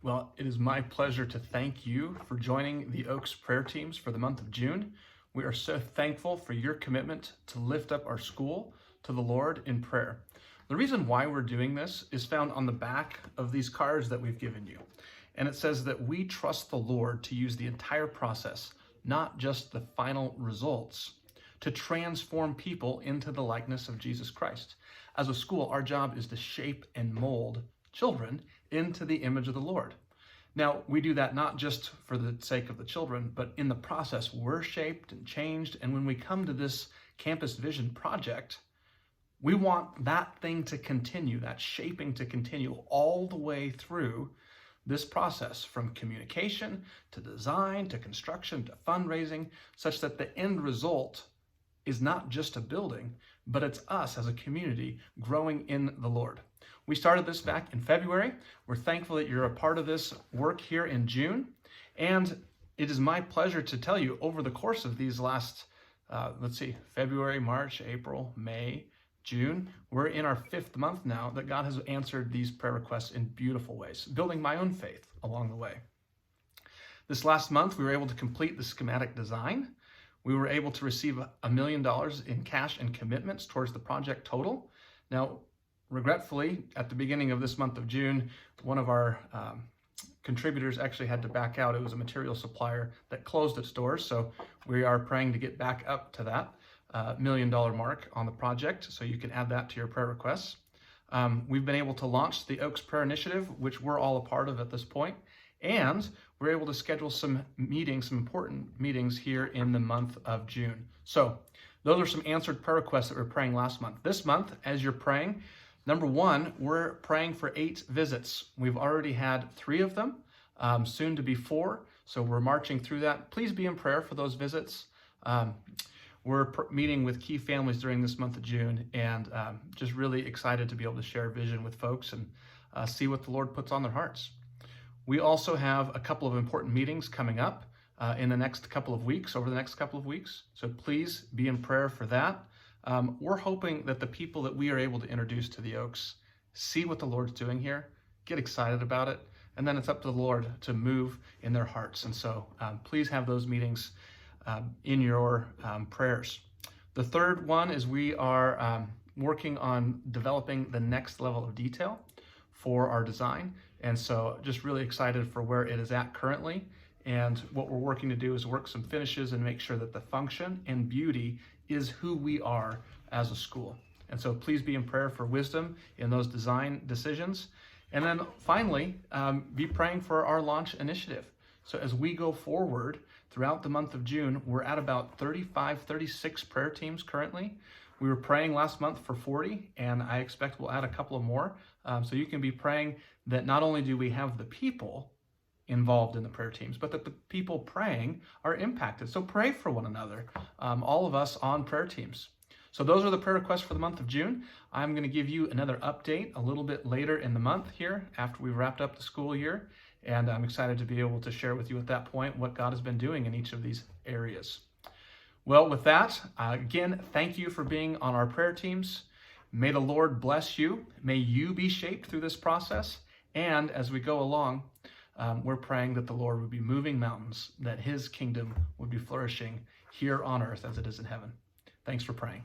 Well, it is my pleasure to thank you for joining the Oaks prayer teams for the month of June. We are so thankful for your commitment to lift up our school to the Lord in prayer. The reason why we're doing this is found on the back of these cards that we've given you. And it says that we trust the Lord to use the entire process, not just the final results, to transform people into the likeness of Jesus Christ. As a school, our job is to shape and mold children into the image of the Lord. Now, we do that not just for the sake of the children, but in the process, we're shaped and changed. And when we come to this campus vision project, we want that thing to continue, that shaping to continue all the way through this process, from communication to design to construction to fundraising, such that the end result is not just a building, but it's us as a community growing in the Lord. We started this back in February. We're thankful that you're a part of this work here in June. And it is my pleasure to tell you, over the course of these last, February, March, April, May, June, we're in our 5th month now that God has answered these prayer requests in beautiful ways, building my own faith along the way. This last month, we were able to complete the schematic design. We were able to receive $1 million in cash and commitments towards the project total. Now, regretfully, at the beginning of this month of June, one of our contributors actually had to back out. It was a material supplier that closed its doors, so we are praying to get back up to that $1 million mark on the project, so you can add that to your prayer requests. We've been able to launch the Oaks Prayer Initiative, which we're all a part of at this point, and we're able to schedule some meetings, some important meetings here in the month of June. So those are some answered prayer requests that we were praying last month. This month, as you're praying, number 1, we're praying for 8 visits. We've already had 3 of them, soon to be 4. So we're marching through that. Please be in prayer for those visits. We're meeting with key families during this month of June, and just really excited to be able to share vision with folks and see what the Lord puts on their hearts. We also have a couple of important meetings coming up in the next couple of weeks, over the next couple of weeks. So please be in prayer for that. We're hoping that the people that we are able to introduce to the Oaks see what the Lord's doing here, get excited about it, and then it's up to the Lord to move in their hearts. And so please have those meetings in your prayers. The third one is we are working on developing the next level of detail for our design. And so just really excited for where it is at currently. And what we're working to do is work some finishes and make sure that the function and beauty is who we are as a school. And so please be in prayer for wisdom in those design decisions. And then finally, be praying for our launch initiative. So as we go forward throughout the month of June, we're at about 35, 36 prayer teams currently. We were praying last month for 40, and I expect we'll add a couple of more. So you can be praying that not only do we have the people involved in the prayer teams, but that the people praying are impacted. So pray for one another, all of us on prayer teams. So those are the prayer requests for the month of June. I'm going to give you another update a little bit later in the month here after we've wrapped up the school year. And I'm excited to be able to share with you at that point what God has been doing in each of these areas. Well, with that, again, thank you for being on our prayer teams. May the Lord bless you. May you be shaped through this process. And as we go along, we're praying that the Lord would be moving mountains, that his kingdom would be flourishing here on earth as it is in heaven. Thanks for praying.